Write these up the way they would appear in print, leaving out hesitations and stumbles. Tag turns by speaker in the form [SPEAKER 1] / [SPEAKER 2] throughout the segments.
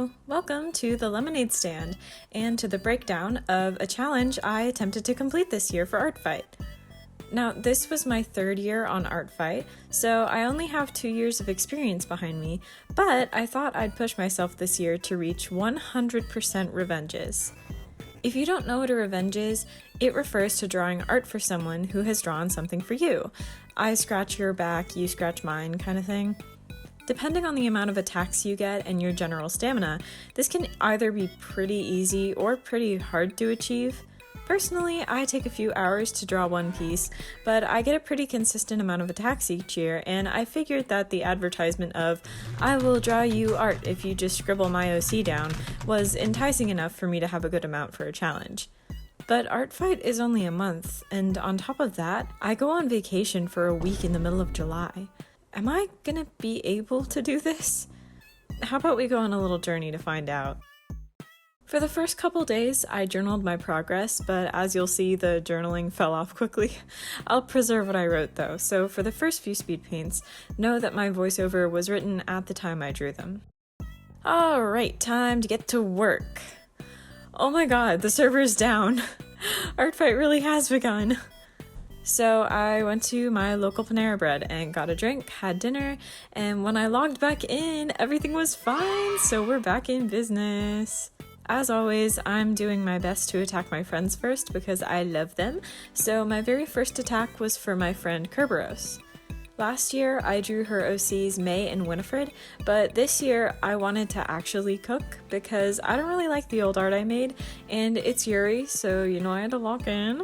[SPEAKER 1] Hello, welcome to the Lemonade Stand, and to the breakdown of a challenge I attempted to complete this year for Artfight. Now, this was my third year on Artfight, so I only have 2 years of experience behind me, but I thought I'd push myself this year to reach 100% revenges. If you don't know what a revenge is, it refers to drawing art for someone who has drawn something for you. I scratch your back, you scratch mine kind of thing. Depending on the amount of attacks you get and your general stamina, this can either be pretty easy or pretty hard to achieve. Personally, I take a few hours to draw one piece, but I get a pretty consistent amount of attacks each year, and I figured that the advertisement of, "I will draw you art if you just scribble my OC down," was enticing enough for me to have a good amount for a challenge. But Artfight is only a month, and on top of that, I go on vacation for a week in the middle of July. Am I gonna be able to do this? How about we go on a little journey to find out? For the first couple days, I journaled my progress, but as you'll see, the journaling fell off quickly. I'll preserve what I wrote though, so for the first few speed paints, know that my voiceover was written at the time I drew them. Alright, time to get to work. Oh my god, the server's down. Artfight really has begun. So I went to my local Panera Bread and got a drink, had dinner, and when I logged back in, everything was fine, so we're back in business. As always, I'm doing my best to attack my friends first because I love them, so my very first attack was for my friend Kerberos. Last year, I drew her OCs May and Winifred, but this year I wanted to actually cook because I don't really like the old art I made, and it's Yuri, so I had to lock in.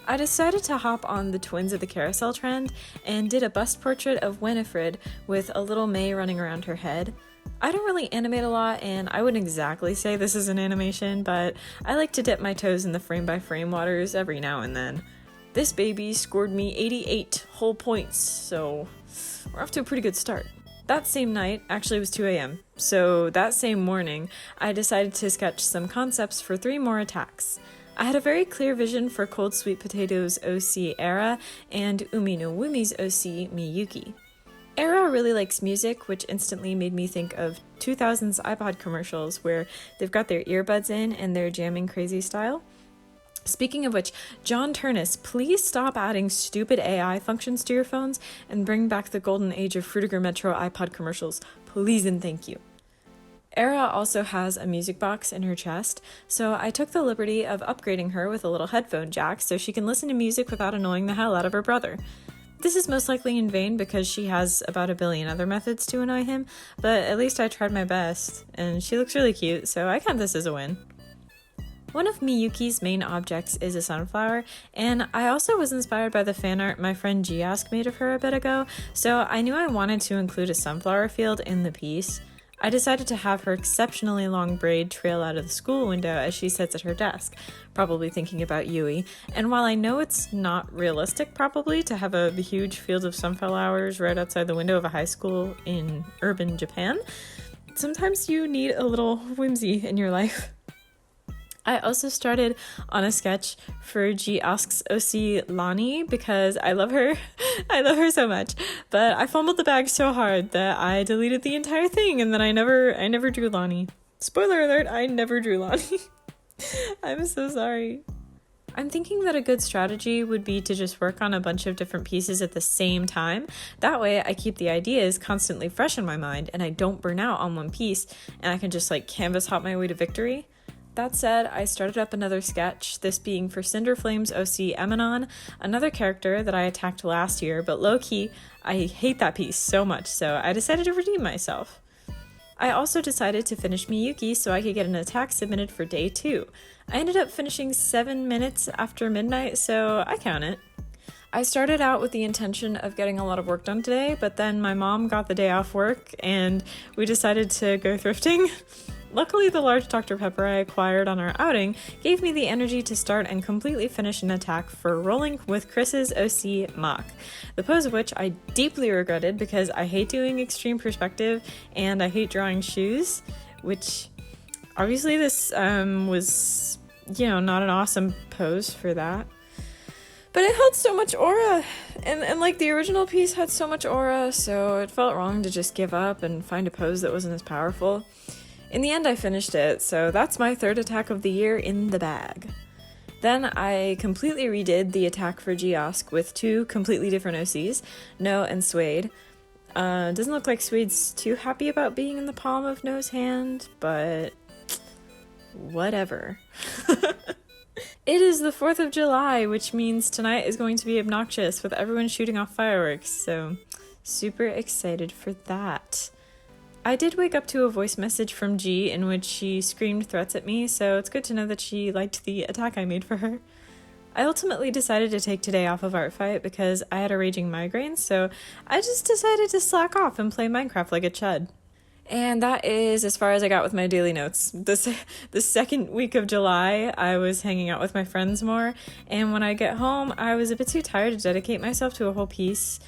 [SPEAKER 1] I decided to hop on the Twins of the Carousel trend and did a bust portrait of Winifred with a little May running around her head. I don't really animate a lot, and I wouldn't exactly say this is an animation, but I like to dip my toes in the frame-by-frame waters every now and then. This baby scored me 88 whole points, so we're off to a pretty good start. That same night, actually it was 2 a.m., so that same morning, I decided to sketch some concepts for 3 more attacks. I had a very clear vision for Cold Sweet Potato's OC Era and UmiNoWoomy's OC Miyuki. Era really likes music, which instantly made me think of 2000s iPod commercials where they've got their earbuds in and they're jamming crazy style. Speaking of which, John Turnus, please stop adding stupid AI functions to your phones and bring back the golden age of Frutiger Metro iPod commercials. Please and thank you. Era also has a music box in her chest, so I took the liberty of upgrading her with a little headphone jack so she can listen to music without annoying the hell out of her brother. This is most likely in vain because she has about a billion other methods to annoy him, but at least I tried my best, and she looks really cute, so I count this as a win. One of Miyuki's main objects is a sunflower, and I also was inspired by the fan art my friend Jiiasc made of her a bit ago, so I knew I wanted to include a sunflower field in the piece. I decided to have her exceptionally long braid trail out of the school window as she sits at her desk, probably thinking about Yui, and while I know it's not realistic probably to have a huge field of sunflowers right outside the window of a high school in urban Japan, sometimes you need a little whimsy in your life. I also started on a sketch for Jiiasc's OC Lani because I love her. I love her so much. But I fumbled the bag so hard that I deleted the entire thing and then I never drew Lani. Spoiler alert, I never drew Lani. I'm so sorry. I'm thinking that a good strategy would be to just work on a bunch of different pieces at the same time. That way I keep the ideas constantly fresh in my mind and I don't burn out on one piece and I can just canvas hop my way to victory. That said, I started up another sketch, this being for Cinderflame's OC Emanon, another character that I attacked last year, but low-key, I hate that piece so much, so I decided to redeem myself. I also decided to finish Miyuki so I could get an attack submitted for day 2. I ended up finishing 7 minutes after midnight, so I count it. I started out with the intention of getting a lot of work done today, but then my mom got the day off work and we decided to go thrifting. Luckily, the large Dr. Pepper I acquired on our outing gave me the energy to start and completely finish an attack for Rolling with Chris's OC Mock, the pose of which I deeply regretted because I hate doing extreme perspective and I hate drawing shoes, which obviously this was, not an awesome pose for that. But it held so much aura, and the original piece had so much aura, so it felt wrong to just give up and find a pose that wasn't as powerful. In the end, I finished it, so that's my third attack of the year in the bag. Then I completely redid the attack for Jiiasc with 2 completely different OCs, No and Suede. Doesn't look like Suede's too happy about being in the palm of No's hand, but whatever. It is the 4th of July, which means tonight is going to be obnoxious with everyone shooting off fireworks, so super excited for that. I did wake up to a voice message from G in which she screamed threats at me, so it's good to know that she liked the attack I made for her. I ultimately decided to take today off of Artfight because I had a raging migraine, so I just decided to slack off and play Minecraft like a chud. And that is as far as I got with my daily notes. The second week of July, I was hanging out with my friends more, and when I get home, I was a bit too tired to dedicate myself to a whole piece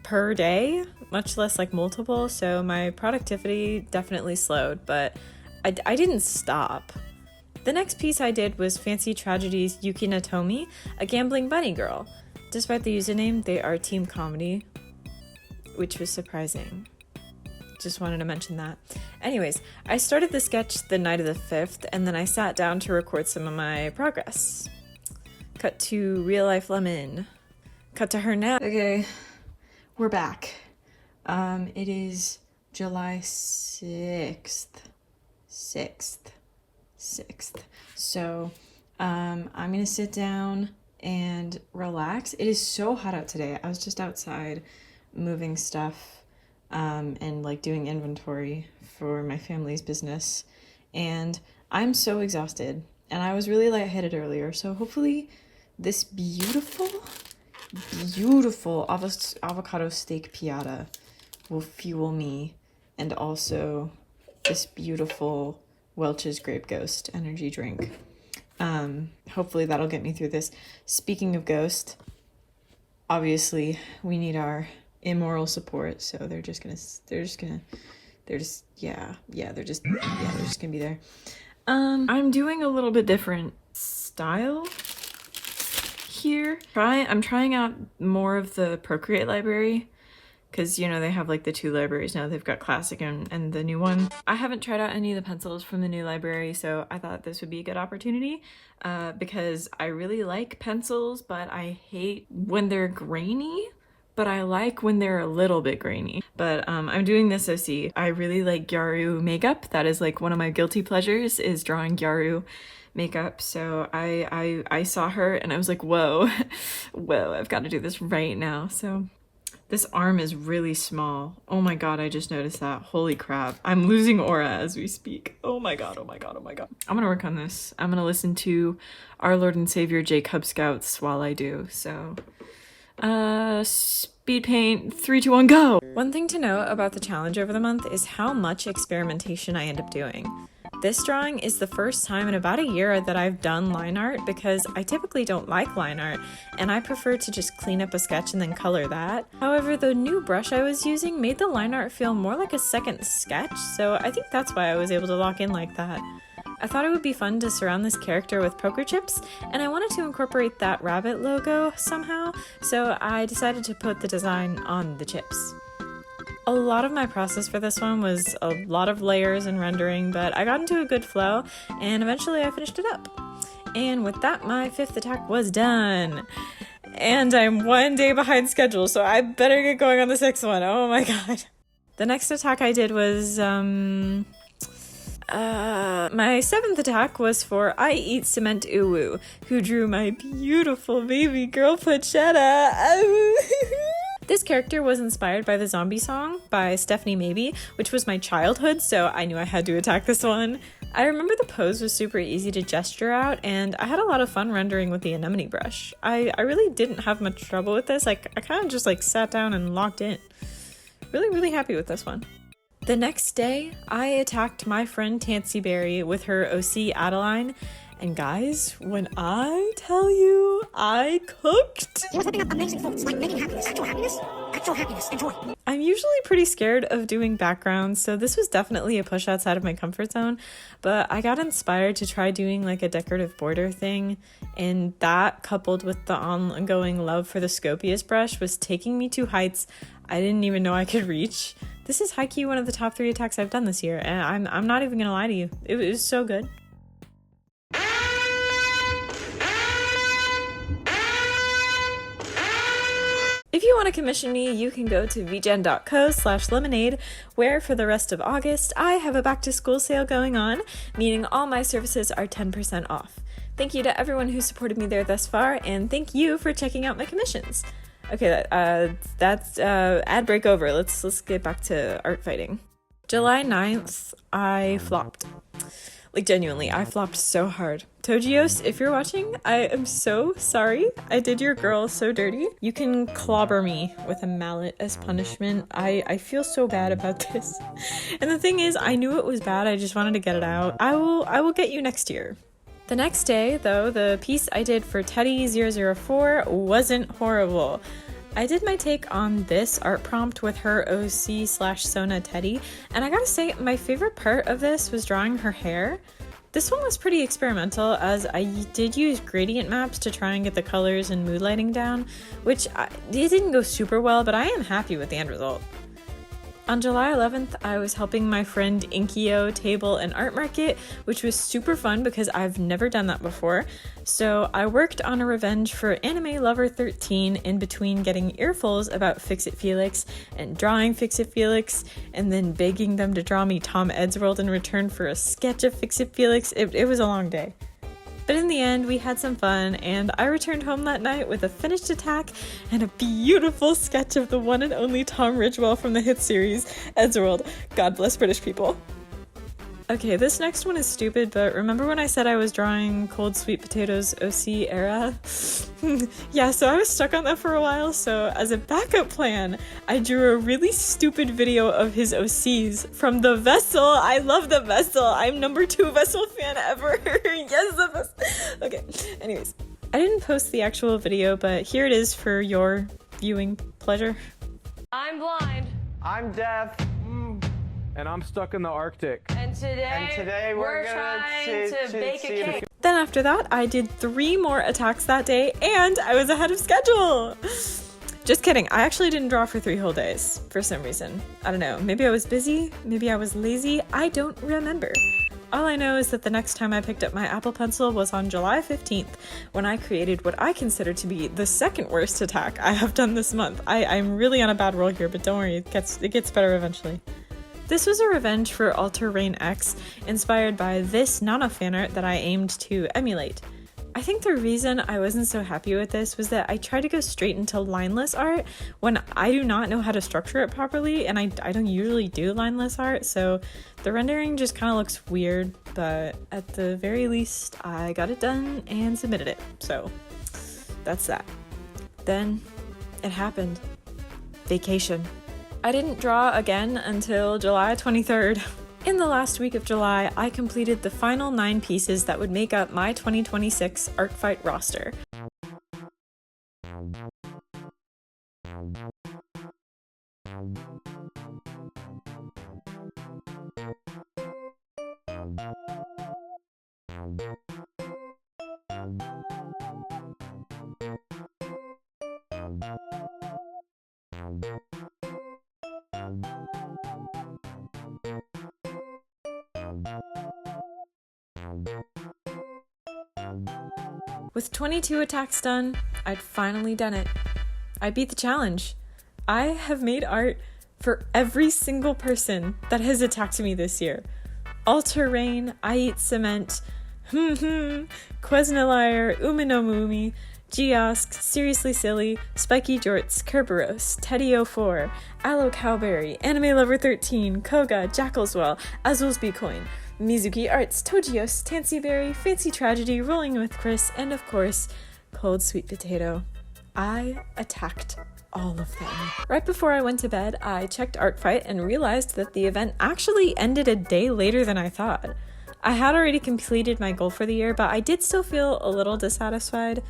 [SPEAKER 1] per day, much less like multiple, so my productivity definitely slowed, but I didn't stop. The next piece I did was FancyTragedy's Yuki Natomi, a gambling bunny girl. Despite the username, they are team comedy, which was surprising. Just wanted to mention that. Anyways, I started the sketch the night of the 5th, and then I sat down to record some of my progress. Cut to Real Life Lemon. Cut to her now. Okay, we're back. It is July 6th. So, I'm gonna sit down and relax. It is so hot out today. I was just outside moving stuff and like doing inventory for my family's business, and I'm so exhausted, and I was really lightheaded earlier, so hopefully this beautiful avocado steak piata will fuel me, and also this beautiful Welch's Grape Ghost energy drink. Hopefully that'll get me through this. Speaking of Ghost, obviously we need our immoral support, so they're just gonna be there. I'm doing a little bit different style here. I'm trying out more of the Procreate library, because, you know, they have like the 2 libraries now. They've got classic and the new one. I haven't tried out any of the pencils from the new library, so I thought this would be a good opportunity because I really like pencils, but I hate when they're grainy, but I like when they're a little bit grainy. But I'm doing this OC. I really like Gyaru makeup. That is like one of my guilty pleasures, is drawing Gyaru makeup. So I saw her and I was like, whoa, I've got to do this right now. So this arm is really small. Oh my god, I just noticed that. Holy crap. I'm losing aura as we speak. Oh my god. I'm gonna work on this. I'm gonna listen to our Lord and Savior J Cub Scouts while I do, so speed paint, 3, 2, 1, go! One thing to know about the challenge over the month is how much experimentation I end up doing. This drawing is the first time in about a year that I've done line art, because I typically don't like line art, and I prefer to just clean up a sketch and then color that. However, the new brush I was using made the line art feel more like a second sketch, so I think that's why I was able to lock in like that. I thought it would be fun to surround this character with poker chips, and I wanted to incorporate that rabbit logo somehow, so I decided to put the design on the chips. A lot of my process for this one was a lot of layers and rendering, but I got into a good flow, and eventually I finished it up. And with that, my 5th attack was done. And I'm 1 day behind schedule, so I better get going on the 6th one. Oh my god. The next attack I did was, my 7th attack was for IEatCementUwU, who drew my beautiful baby girl Pochetta. This character was inspired by the zombie song by Stephanie Maybe, which was my childhood, so I knew I had to attack this one. I remember the pose was super easy to gesture out, and I had a lot of fun rendering with the anemone brush. I really didn't have much trouble with this. I kind of just sat down and locked in. Really happy with this one. The next day, I attacked my friend Tancyberry with her OC Adeline, and guys, when I tell you I cooked...
[SPEAKER 2] He was whipping up amazing foods like making happiness, actual happiness, Actual happiness. Enjoy.
[SPEAKER 1] I'm usually pretty scared of doing backgrounds, so this was definitely a push outside of my comfort zone, but I got inspired to try doing like a decorative border thing, and that coupled with the ongoing love for the Scopius brush was taking me to heights I didn't even know I could reach. This is high-key one of the top 3 attacks I've done this year, and I'm not even gonna lie to you. It was so good. If you want to commission me, you can go to vgen.co/lemonade, where for the rest of August, I have a back-to-school sale going on, meaning all my services are 10% off. Thank you to everyone who supported me there thus far, and thank you for checking out my commissions. Okay, that's ad break over. Let's get back to art fighting. July 9th, I flopped. Like, genuinely, I flopped so hard. Tojios, if you're watching, I am so sorry. I did your girl so dirty. You can clobber me with a mallet as punishment. I feel so bad about this. And the thing is, I knew it was bad. I just wanted to get it out. I will get you next year. The next day, though, the piece I did for Teddy004 wasn't horrible. I did my take on this art prompt with her OC/Sona Teddy, and I gotta say, my favorite part of this was drawing her hair. This one was pretty experimental, as I did use gradient maps to try and get the colors and mood lighting down, which it didn't go super well, but I am happy with the end result. On July 11th, I was helping my friend Inkyo table an art market, which was super fun because I've never done that before. So I worked on a revenge for Anime Lover 13 in between getting earfuls about Fix-It Felix and drawing Fix-It Felix, and then begging them to draw me Tom Eddsworld in return for a sketch of Fix-It Felix. It was a long day. But in the end, we had some fun, and I returned home that night with a finished attack and a beautiful sketch of the one and only Tom Ridgewell from the hit series, Eddsworld. God bless British people. Okay, this next one is stupid, but remember when I said I was drawing Cold Sweet Potatoes OC era? Yeah, so I was stuck on that for a while, so as a backup plan, I drew a really stupid video of his OCs from The Vessel. I love The Vessel. I'm #2 Vessel fan ever. Yes, The Vessel. Okay, anyways. I didn't post the actual video, but here it is for your viewing pleasure.
[SPEAKER 3] I'm blind.
[SPEAKER 4] I'm deaf. And I'm stuck in the Arctic.
[SPEAKER 3] And today we're trying to bake a cake.
[SPEAKER 1] Then after that, I did 3 more attacks that day, and I was ahead of schedule. Just kidding. I actually didn't draw for 3 whole days for some reason. I don't know. Maybe I was busy. Maybe I was lazy. I don't remember. All I know is that the next time I picked up my Apple Pencil was on July 15th, when I created what I consider to be the second worst attack I have done this month. I'm really on a bad roll here, but don't worry, it gets better eventually. This was a revenge for Alter Rain X, inspired by this Nana fan art that I aimed to emulate. I think the reason I wasn't so happy with this was that I tried to go straight into lineless art when I do not know how to structure it properly, and I don't usually do lineless art, so the rendering just kind of looks weird, but at the very least I got it done and submitted it, so that's that. Then it happened. Vacation. I didn't draw again until July 23rd. In the last week of July, I completed the final 9 pieces that would make up my 2026 Artfight roster. With 22 attacks done, I'd finally done it. I beat the challenge. I have made art for every single person that has attacked me this year. Alter Rain, IEatCement, QuesneLiar, UmiNoWoomy, Jiiasc, Srslysilly, SpikeyJorts, Kerberos, Teddy04, Alocowberry, Anime Lover 13, Kogaa, Jackalswell, Azulsbcoin, Mizuki Arts, Tojios, Tancyberry, FancyTragedy, Rolling with Chris, and of course, Cold Sweet Potato. I attacked all of them. Right before I went to bed, I checked Artfight and realized that the event actually ended a day later than I thought. I had already completed my goal for the year, but I did still feel a little dissatisfied,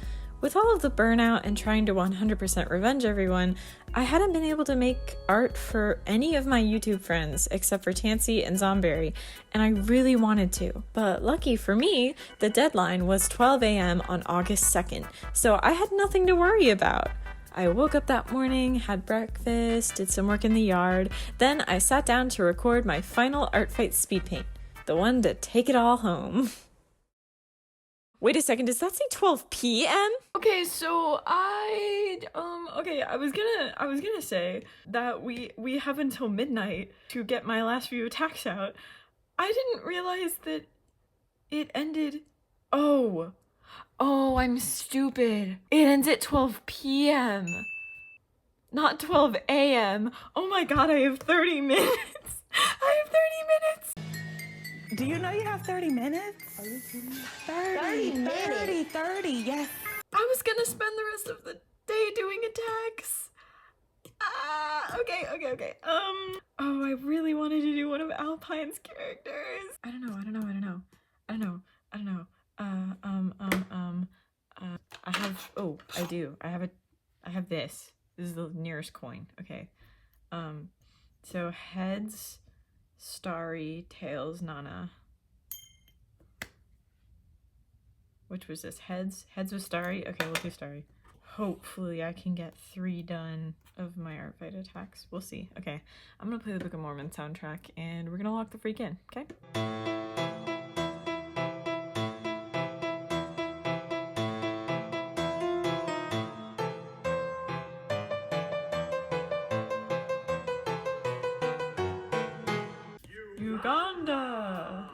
[SPEAKER 1] With all of the burnout and trying to 100% revenge everyone, I hadn't been able to make art for any of my YouTube friends except for Tansy and Zomberry, and I really wanted to. But lucky for me, the deadline was 12 a.m. on August 2nd, so I had nothing to worry about. I woke up that morning, had breakfast, did some work in the yard, then I sat down to record my final Artfight speed paint, the one to take it all home. Wait a second, does that say 12 p.m.? Okay, so I was gonna say that we have until midnight to get my last few attacks out. I didn't realize that it ended. Oh, I'm stupid. It ends at 12 p.m. Not 12 a.m. Oh my god, I have 30 minutes. I have 30 minutes.
[SPEAKER 3] Do you know you have 30 minutes? Are you kidding me? 30, yes.
[SPEAKER 1] I was gonna spend the rest of the day doing attacks. Okay. Oh, I really wanted to do one of Alpine's characters. I don't know. I have this. This is the nearest coin. Okay. So heads, Starry, tails, Nana. Which was this? Heads was Starry? Okay, we'll do Starry. Hopefully I can get 3 done of my Artfight attacks. We'll see. Okay, I'm gonna play the Book of Mormon soundtrack and we're gonna lock the freak in, okay? Uganda!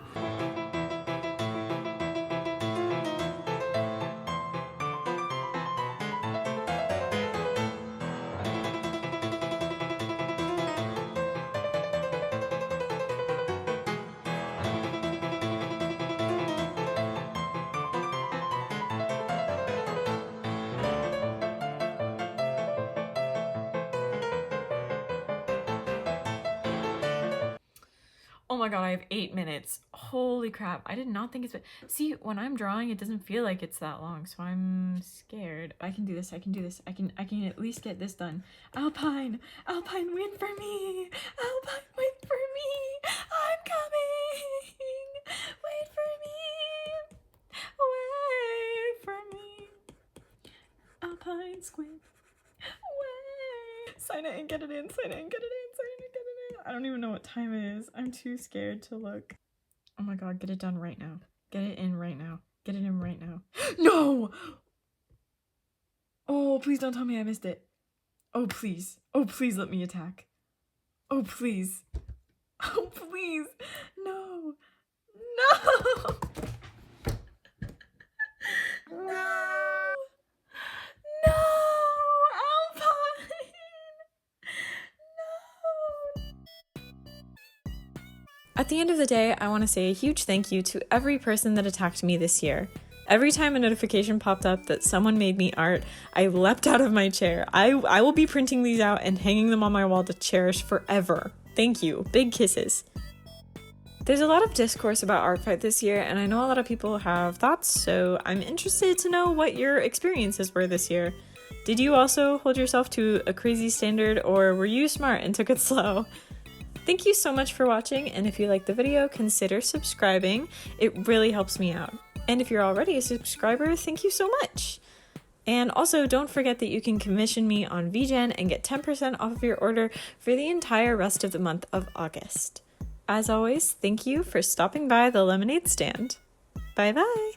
[SPEAKER 1] Oh my god, I have 8 minutes. Holy crap. I did not think it's... See, when I'm drawing, it doesn't feel like it's that long, so I'm scared. I can do this. I can at least get this done. Alpine, win for me. Alpine, win for me. I'm coming. Wait for me. Alpine squid. Wait. Sign it and get it in. I don't even know what time it is. I'm too scared to look. Oh my god, get it done right now. Get it in right now. No! Oh, please don't tell me I missed it. Oh, please. Oh, please let me attack. Oh, please. Oh, please. No. At the end of the day, I want to say a huge thank you to every person that attacked me this year. Every time a notification popped up that someone made me art, I leapt out of my chair. I will be printing these out and hanging them on my wall to cherish forever. Thank you. Big kisses. There's a lot of discourse about Artfight this year, and I know a lot of people have thoughts, so I'm interested to know what your experiences were this year. Did you also hold yourself to a crazy standard, or were you smart and took it slow? Thank you so much for watching, and if you liked the video, consider subscribing. It really helps me out. And if you're already a subscriber, thank you so much! And also, don't forget that you can commission me on VGen and get 10% off of your order for the entire rest of the month of August. As always, thank you for stopping by the lemonade stand. Bye bye!